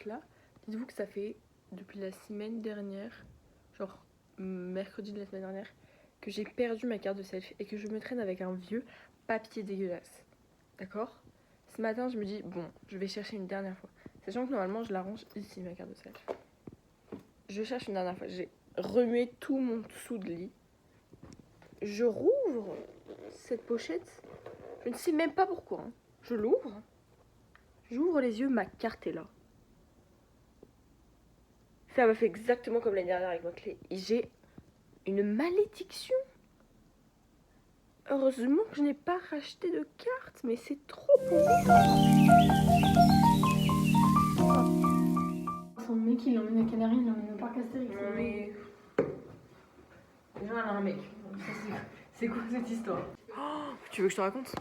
Donc là, dites-vous que ça fait depuis la semaine dernière, genre mercredi de la semaine dernière, que j'ai perdu ma carte de selfie et que je me traîne avec un vieux papier dégueulasse. D'accord ? Ce matin, je me dis, bon, je vais chercher une dernière fois. Sachant que normalement, je la range ici, ma carte de selfie. Je cherche une dernière fois. J'ai remué tout mon dessous de lit. Je rouvre cette pochette. Je ne sais même pas pourquoi. Hein. Je l'ouvre. J'ouvre les yeux, ma carte est là. Ça m'a fait exactement comme l'année dernière avec ma clé. J'ai une malédiction. Heureusement que je n'ai pas racheté de carte, mais c'est trop pour moi. Son mec, il l'emmène à Canaries, il l'emmène au parc Astérix. Non mais... Déjà, elle a un mec. C'est quoi cette histoire? Oh, tu veux que je te raconte?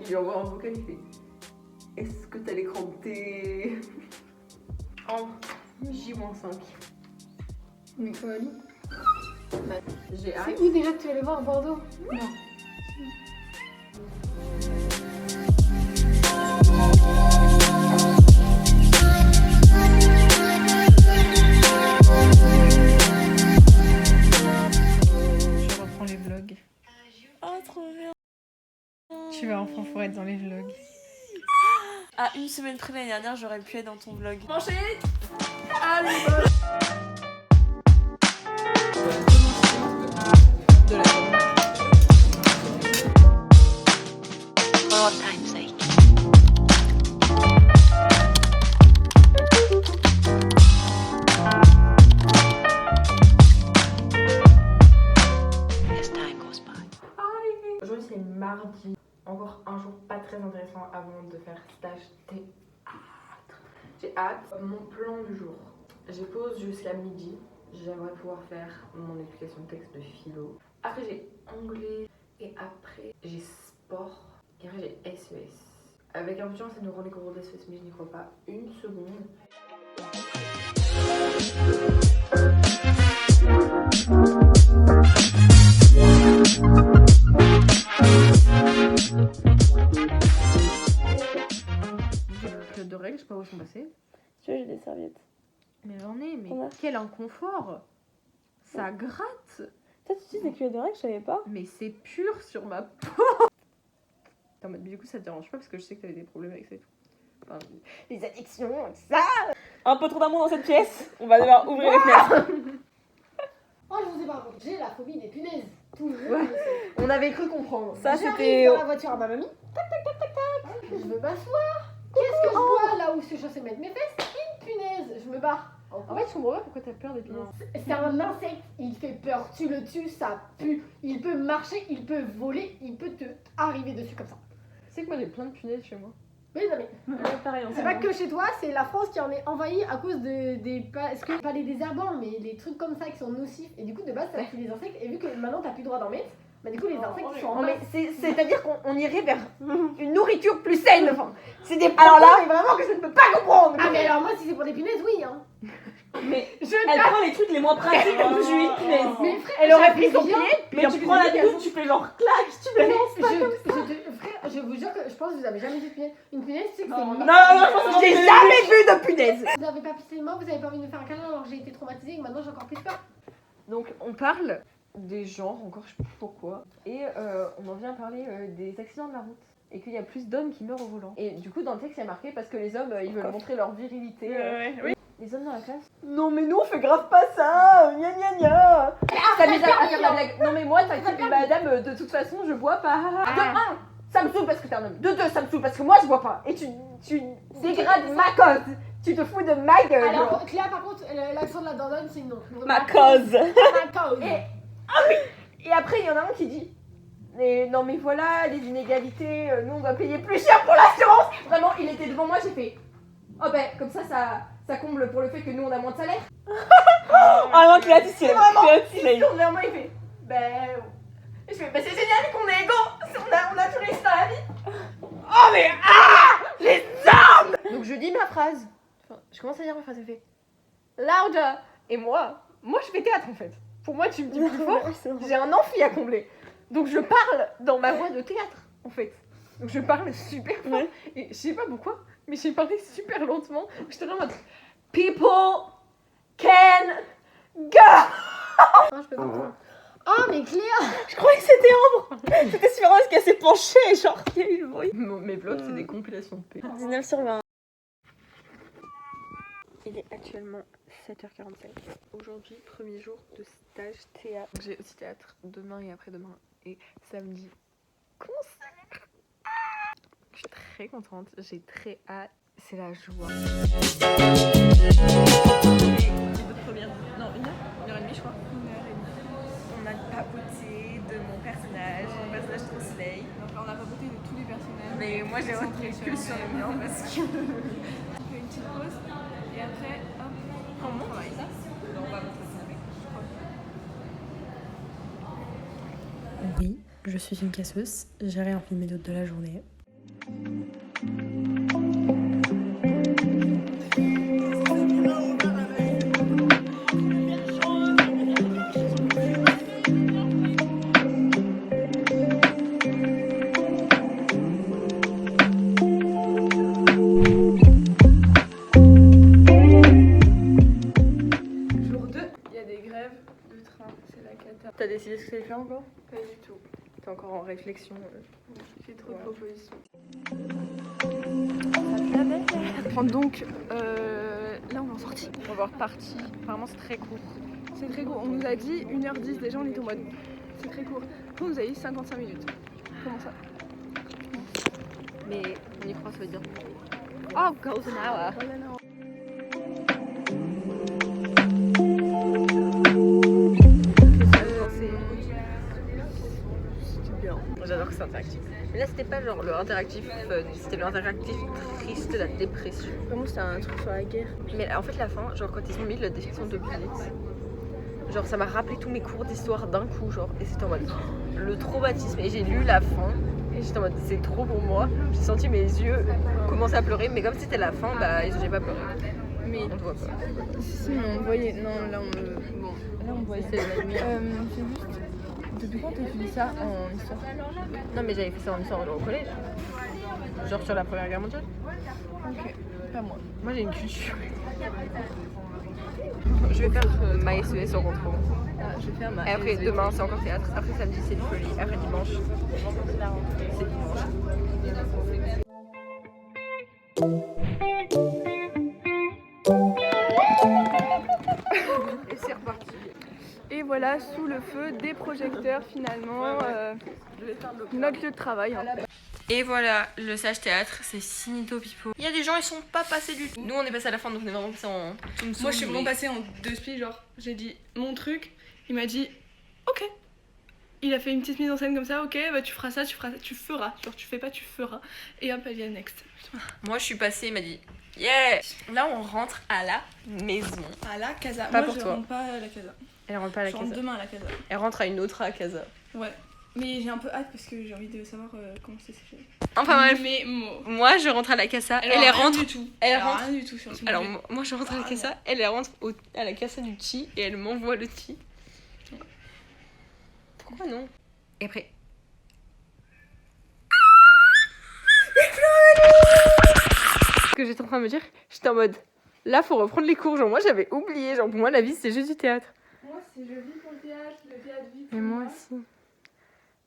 Je lui envoie un vocal, il fait: est-ce que t'as l'écran de tes... en J-5? Mais quoi, Ali? J'ai hâte. C'est où déjà que tu allais voir à Bordeaux? Non. Je reprends les vlogs. Oh, trop bien. Tu vas enfin pouvoir être dans les vlogs. À une semaine près l'année dernière, j'aurais pu être dans ton vlog. Manger. De la For old time's sake. As time goes by. Aujourd'hui c'est mardi, encore un jour pas très intéressant avant de faire stage théâtre. J'ai hâte. Mon plan du jour, j'ai pause jusqu'à midi. J'aimerais pouvoir faire mon éducation de texte de philo. Après j'ai anglais et après j'ai sport et après j'ai SES. Avec un peu de chance ça nous rend les cours de SES mais je n'y crois pas une seconde. J'ai de règles, je sais pas où elles sont passées. Tu vois, j'ai des serviettes. Mais j'en ai, mais Combien? quel inconfort! Ça gratte! Toi, tu utilises des culottes de règles, je savais pas. Mais c'est pur sur ma peau! En mode, mais du coup, ça te dérange pas parce que je sais que t'avais des problèmes avec ça et tout. Enfin, les addictions, ça! Un peu trop d'amour dans cette pièce. On va devoir ouvrir les fenêtres. Oh, je vous ai pas raconté. J'ai la phobie des punaises. Toujours. Ouais. On avait cru comprendre. Ça, J'arrive c'était. dans la voiture à ma mamie. Tac, tac, tac, tac, tac. Je veux m'asseoir. Qu'est-ce que je vois là où je suis censée mettre mes fesses? Une punaise. Je me barre. En fait, je comprends pas pourquoi t'as peur des punaises. C'est un insecte. Il fait peur. Tu le tues, ça pue. Il peut marcher, il peut voler, il peut te arriver dessus comme ça. Tu sais que moi j'ai plein de punaises chez moi. Oui, non mais. Pareil, C'est pas que chez toi, c'est la France qui en est envahie à cause est-ce que pas les désherbants, mais les trucs comme ça qui sont nocifs. Et du coup, de base, ça tue les insectes. Et vu que maintenant t'as plus le droit d'en mettre, bah du coup, les insectes ils sont en masse. c'est-à-dire qu'on irait vers une nourriture plus saine. Enfin, c'est des Alors là- mais vraiment que je ne peux pas comprendre. Ah, mais alors moi, si c'est pour des punaises, oui, hein. Mais Je elle prend les trucs les moins pratiques comme je lui punaise. Mais frère, Elle aurait pris j'avais son bien- pied, Mais tu prends la douche, tu fais genre clac, tu Mais balances pas comme ça. frère, je vous jure que je pense que vous avez jamais vu de punaise. Une punaise, tu sais que c'est Non, une- non, je pense que J'ai jamais vu de punaise. Vous avez pas pissé de moi, vous avez pas envie de me faire un câlin alors que j'ai été traumatisée et que maintenant j'ai encore plus peur. Donc on parle des genres, encore je sais pas pourquoi, et on en vient à parler des accidents de la route. Et qu'il y a plus d'hommes qui meurent au volant. Et du coup dans le texte il y a marqué parce que les hommes ils veulent montrer leur virilité. Oui. Les hommes dans la classe. Non mais nous on fait grave pas ça, gna gna gna. Ça m'aide à faire la blague. Non mais moi t'inquiète madame, de toute façon je bois pas. De un, ça me saoule parce que t'es un homme. De deux, ça me saoule parce que moi je bois pas. Et tu dégrades ma cause. Tu te fous de ma gueule. Alors, Cléa, par contre, l'accent de la Dordogne, c'est non. Ma cause. Ma cause. Et après, il y en a un qui dit non, mais voilà, les inégalités, nous on doit payer plus cher pour l'assurance. Vraiment, il était devant moi, j'ai fait oh ben, comme ça comble pour le fait que nous on a moins de salaire. Ah non, Cléa, tu sais. Vraiment. Cléa, tu Il sais. se tourne vers moi, il fait je fais c'est génial qu'on est égaux, on a tout réussi dans la vie. Oh mais les hommes. Donc je dis ma phrase. Enfin, je commence à dire ma phrase, elle fait louder. Et moi je fais théâtre en fait. Pour moi, tu me dis plus fort, j'ai un amphi à combler. Donc je parle dans ma voix de théâtre en fait. Donc je parle super fort. Ouais. Et je sais pas pourquoi, mais j'ai parlé super lentement. J'étais là en mode People can go. Ah, je peux comprendre. Oh, mais Cléa! Je croyais que c'était Ambre. C'était super parce qu'elle s'est penchée, genre il y a eu le bruit. Mes vlogs, c'est des compilations de paix. 19 sur 20. Il est actuellement 7h45. Aujourd'hui, premier jour de stage théâtre. J'ai aussi théâtre demain et après-demain. Et samedi, concert. Je suis très contente, j'ai très hâte. C'est la joie. Non, 1h et demie, je crois. 1h30. On a papoté de mon personnage trop slay. Enfin, on a papoté de tous les personnages. Mais moi j'ai retenu que sur le mien parce que. On fait une petite pause et après, hop, on travaille. On va montrer avec. Oui, je suis une casseuse, j'ai rien filmé d'autre de la journée. Jour 2, il y a des grèves de train, c'est la cata. T'as décidé ce que t'allais faire encore? Pas du tout. T'es encore en réflexion. J'ai trop de Ouais. propositions. Donc, là on est en sortie. On va repartir. Apparemment c'est très court. C'est très court. On nous a dit 1h10 déjà, on était en mode. C'est très court. On nous a dit 55 minutes. Comment ça? Mais on y croit, ça veut dire. Oh, golden hour! C'était bien. J'adore que c'est interactif. Mais là, c'était pas genre le interactif fun, c'était le interactif triste, la dépression. Vraiment, c'était un truc sur la guerre. Mais en fait, la fin, genre quand ils ont mis la définition de Blitz, genre ça m'a rappelé tous mes cours d'histoire d'un coup, genre, et c'était en mode le traumatisme. Et j'ai lu la fin, et j'étais en mode c'est trop pour moi. J'ai senti mes yeux commencer à pleurer, mais comme c'était la fin, bah j'ai pas pleuré. Mais On te voit pas. si, mais on voyait. Non, là on me. Bon, là on voyait. C'est la lumière. C'est juste. Depuis quand t'as fini ça en histoire? Non, mais j'avais fait ça en histoire genre, au collège. Genre sur la Première Guerre mondiale. Ok, pas moi. Moi j'ai une culture. Je vais faire ma SES en rentrant. Ah, je vais faire ma. Et après demain c'est encore théâtre. Après samedi c'est une folie. Après dimanche c'est dimanche. Et c'est reparti. Et voilà, sous le feu des projecteurs finalement. Notre lieu de travail. Hein. Et voilà, le stage théâtre, c'est finito pipo. Il y a des gens, ils sont pas passés du tout. Nous, on est passé à la fin, donc on est vraiment passé en. Moi je suis vraiment passée en deux spies, genre j'ai dit mon truc, il m'a dit ok. Il a fait une petite mise en scène comme ça, ok, bah tu feras ça, tu feras. Genre tu fais pas, tu feras. Et hop, elle vient next. Moi, je suis passée, il m'a dit yeah. Là, on rentre à la maison. À la casa. Pas Moi pour je toi. rentre pas à la casa. Elle rentre pas à la Je rentre casa. demain à la casa. Elle rentre à une autre à casa. Ouais. Mais j'ai un peu hâte parce que j'ai envie de savoir comment c'est fait. Enfin bref. Mes mots. Moi, je rentre à la casa. Elle, Alors, rentre. du tout. Elle Alors, rentre. rien du tout sur ce Alors, sujet. moi, je rentre à la casa. Elle rentre à la casa du chi et elle m'envoie le chi. Pourquoi non? Et après. Ce que j'étais en train de me dire, j'étais en mode là, faut reprendre les cours. Genre, moi, j'avais oublié. Genre, pour moi, la vie, c'est juste du théâtre. Moi, c'est je vis pour le théâtre vit pour Mais moi aussi.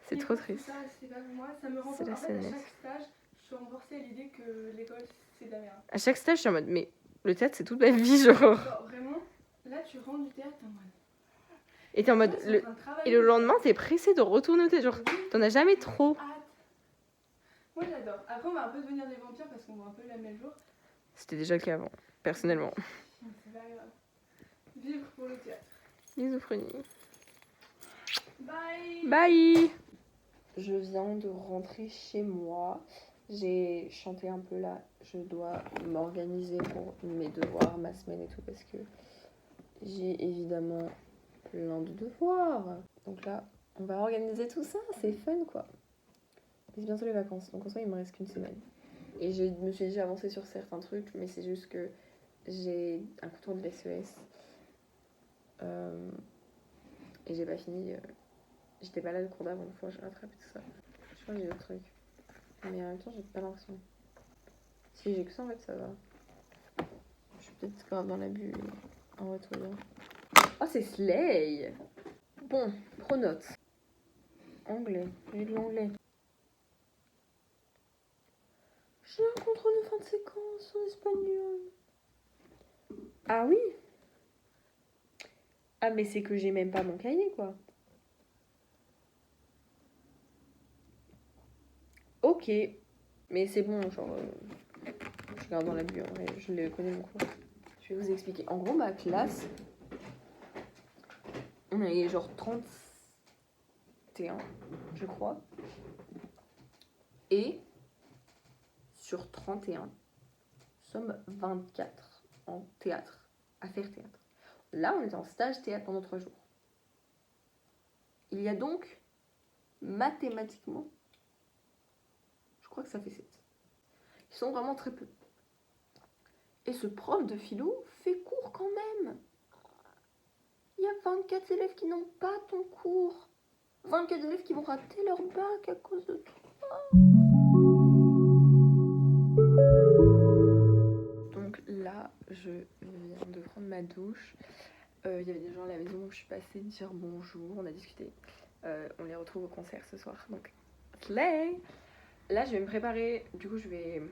C'est Et trop pour triste. Ça, c'est pas pour moi. Ça me rend C'est compte. la En fait, à scène. chaque stage, je suis renforcée à l'idée que l'école, c'est de la merde. À chaque stage, je suis en mode, mais le théâtre, c'est toute ma vie, genre. Genre, vraiment, là, tu rentres du théâtre, t'es en mode. Et t'es en mode. Et le lendemain, t'es pressé de retourner au théâtre. Genre, t'en as jamais trop. Moi, j'adore. Après, on va un peu devenir des vampires parce qu'on voit un peu la même jour. C'était déjà le cas avant, personnellement. C'est pas grave. Vivre pour le théâtre. Misophronie. Bye. Bye. Je viens de rentrer chez moi. J'ai chanté un peu là. Je dois m'organiser pour mes devoirs, ma semaine et tout, parce que j'ai évidemment plein de devoirs. Donc là, on va organiser tout ça. C'est fun, quoi. C'est bientôt les vacances, donc en soi, il me reste qu'une semaine. Et je me suis déjà avancée sur certains trucs, mais c'est juste que j'ai un contour de l'SES. Et j'ai pas fini. J'étais pas là le cours d'avant, une fois j'ai rattrapé tout ça. Je crois que j'ai d'autres trucs. Mais en même temps, j'ai pas l'impression. Si j'ai que ça, en fait, ça va. Je suis peut-être grave dans l'abus en nettoyant. Oh, c'est Slay! Bon, pronote. Anglais. J'ai de l'anglais. J'ai un contrôle de fin de séquence en espagnol. Ah oui? Ah, mais c'est que j'ai même pas mon cahier, quoi. Ok. Mais c'est bon, genre... je garde dans l'abus, en vrai. Je le connais, mon cours. Je vais vous expliquer. En gros, ma classe... On est genre 31, je crois. Et... sur 31, nous sommes 24 en théâtre, à faire théâtre. Là, on est en stage théâtre pendant 3 jours. Il y a donc, mathématiquement, je crois que ça fait 7. Ils sont vraiment très peu. Et ce prof de philo fait cours quand même. Il y a 24 élèves qui n'ont pas ton cours. 24 élèves qui vont rater leur bac à cause de toi. Donc là, je viens de prendre ma douche. Il y avait des gens à la maison, donc je suis passée dire bonjour, on a discuté. On les retrouve au concert ce soir, donc slay. Là, je vais me préparer. Du coup, je vais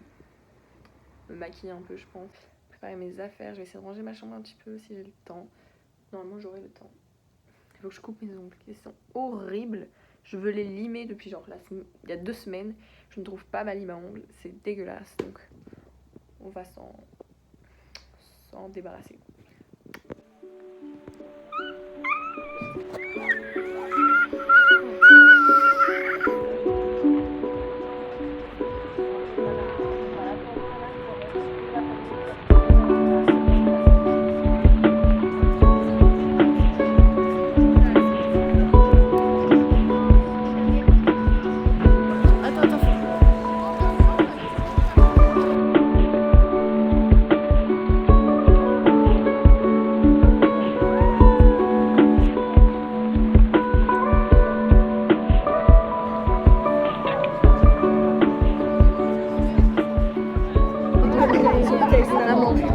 me maquiller un peu, je pense. Préparer mes affaires. Je vais essayer de ranger ma chambre un petit peu si j'ai le temps. Normalement, j'aurai le temps. Il faut que je coupe mes ongles, qui sont horribles. Je veux les limer depuis genre il y a 2 semaines. Je ne trouve pas ma lime à ongles. C'est dégueulasse, donc on va s'en débarrasser.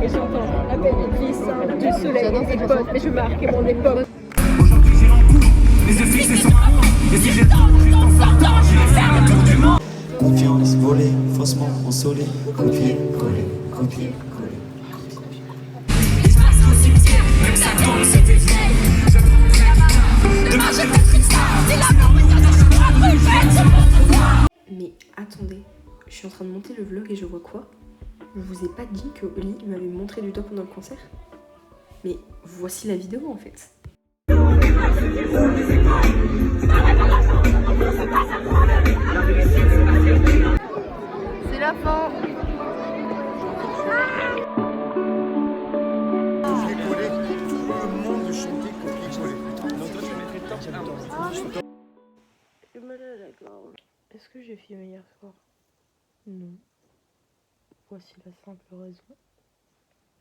Et j'entends l'appel des fils du soleil et des potes, mais je marque mon époque. Aujourd'hui j'ai en cours, les yeux fixés sur l'amour. Et si j'ai trop juste en sortant, je vais faire le tour du monde. Confiance volée, faussement ensolée, copier, coller, copier, coller. Et je passe au cimetière, même ça tombe, c'était vieille. Je prends la guitare, demain je vais être une star. Si la mort me garde, je crois que je vais être Mais attendez, je suis en train de monter le vlog et je vois quoi? Je vous ai pas dit que Oli m'avait montré du doigt pendant le concert? Mais voici la vidéo en fait. C'est la fin. Copier-coller, tout le monde de chanter copier-coller. Non, toi tu mettrais top. J'ai mal à la gorge. Est-ce que j'ai filmé hier soir? Non. Voici la simple raison.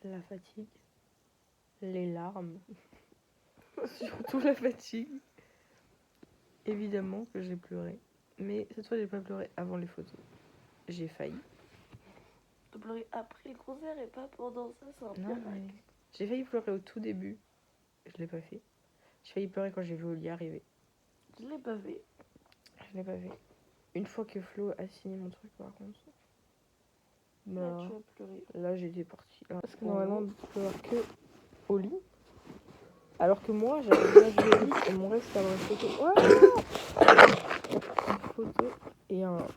La fatigue. Les larmes. Surtout la fatigue. Évidemment que j'ai pleuré. Mais cette fois, j'ai pas pleuré avant les photos. J'ai failli. De pleurer après le concert et pas pendant ça, c'est un Non, mais j'ai failli pleurer au tout début. Je l'ai pas fait. J'ai failli pleurer quand j'ai vu Oli arriver. Je l'ai pas fait. Je l'ai pas fait. Une fois que Flo a signé mon truc, par contre. Bah, Là, tu as pleuré. là j'étais partie. Parce que normalement, on peut pleurer que au lit. Alors que moi, j'avais déjà vu au lit et mon rêve c'était d'avoir une photo. Une photo et un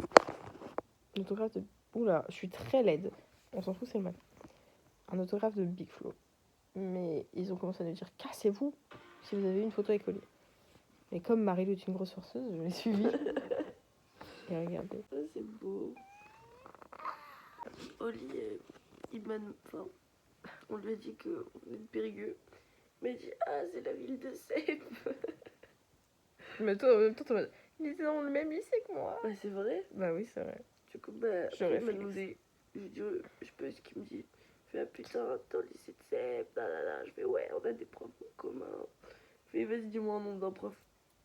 autographe de. Oula, je suis très laide. On s'en fout, c'est le matin. Un autographe de Big Flo. Mais ils ont commencé à nous dire cassez-vous si vous avez une photo avec Oli. Et comme Marie-Lou est une grosse forceuse, je l'ai suivie. Et regardez. Ah, c'est beau. Oli, enfin, on lui a dit qu'on est de Périgueux. Mais il dit ah, c'est la ville de Sèvres. Mais toi, en même temps, il était dans le même lycée que moi. Bah, c'est vrai. Bah oui, c'est vrai. Du coup, bah, Je il m'a réfléchis. demandé. Je lui ai dit, je sais pas ce qu'il me dit. fais ah putain, t'es au lycée de Seb, je fais ouais, on a des profs en commun. Je fais vas-y, dis-moi un nom d'un prof.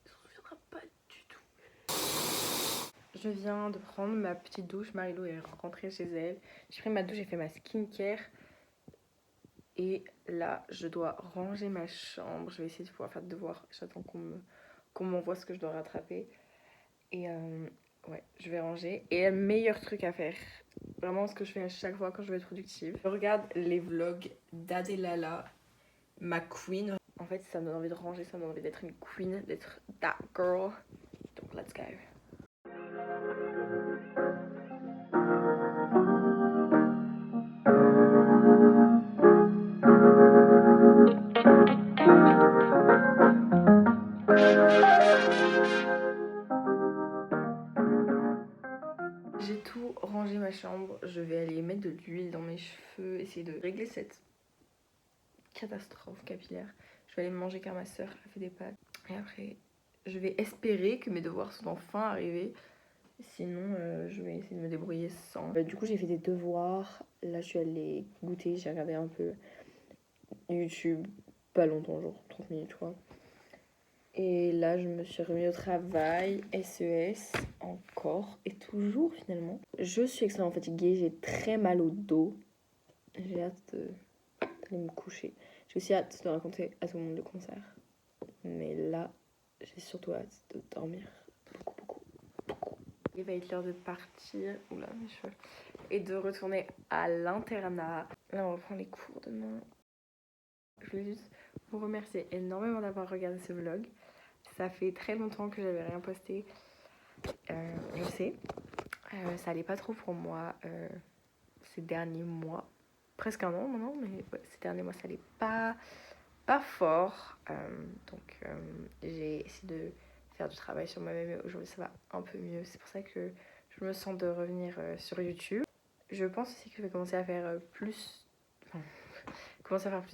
Il se souviendra pas du tout. Je viens de prendre ma petite douche. Marie-Lou est rentrée chez elle. J'ai pris ma douche, j'ai fait ma skincare. Et là, je dois ranger ma chambre. Je vais essayer de pouvoir faire de devoirs. J'attends qu'on m'envoie ce que je dois rattraper. Et ouais, je vais ranger. Et le meilleur truc à faire, vraiment ce que je fais à chaque fois quand je veux être productive, je regarde les vlogs d'Adelala, ma queen. En fait, ça me donne envie de ranger, ça me donne envie d'être une queen, d'être that girl. Donc, let's go. J'ai tout rangé ma chambre, je vais aller mettre de l'huile dans mes cheveux, essayer de régler cette catastrophe capillaire. Je vais aller manger car ma soeur a fait des pâtes. Et après, je vais espérer que mes devoirs sont enfin arrivés. Sinon, je vais essayer de me débrouiller sans. Du coup, j'ai fait des devoirs. Là, je suis allée goûter, j'ai regardé un peu YouTube. Pas longtemps, genre 30 minutes, quoi. Et là, je me suis remis au travail, SES, encore et toujours finalement. Je suis extrêmement fatiguée, j'ai très mal au dos. J'ai hâte d'aller me coucher. J'ai aussi hâte de raconter à tout le monde le concert. Mais là, j'ai surtout hâte de dormir beaucoup. Il va être l'heure de partir, oula mes cheveux, et de retourner à l'internat. Là, on reprend les cours demain. Je voulais juste vous remercier énormément d'avoir regardé ce vlog. Ça fait très longtemps que j'avais rien posté. Je sais. Ça allait pas trop pour moi ces derniers mois. Presque un an maintenant, mais ouais, ces derniers mois ça allait pas fort. Donc j'ai essayé de faire du travail sur moi-même et aujourd'hui ça va un peu mieux. C'est pour ça que je me sens de revenir sur YouTube. Je pense aussi que je vais commencer à faire plus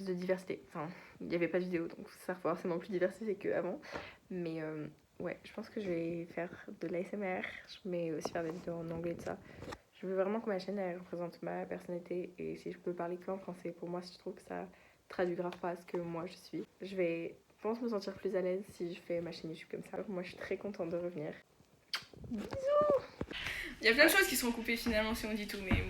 de diversité. Enfin, il n'y avait pas de vidéo, donc ça sera forcément plus diversifié qu'avant. Mais ouais, je pense que je vais faire de l'ASMR, mais aussi faire des vidéos en anglais et tout ça. Je veux vraiment que ma chaîne elle représente ma personnalité et si je peux parler qu'en français, pour moi, je trouve que ça traduit grave pas ce que moi je suis. Je vais, je pense, me sentir plus à l'aise si je fais ma chaîne YouTube comme ça. Moi, je suis très contente de revenir. Bisous! Il y a plein de choses qui seront coupées finalement si on dit tout, mais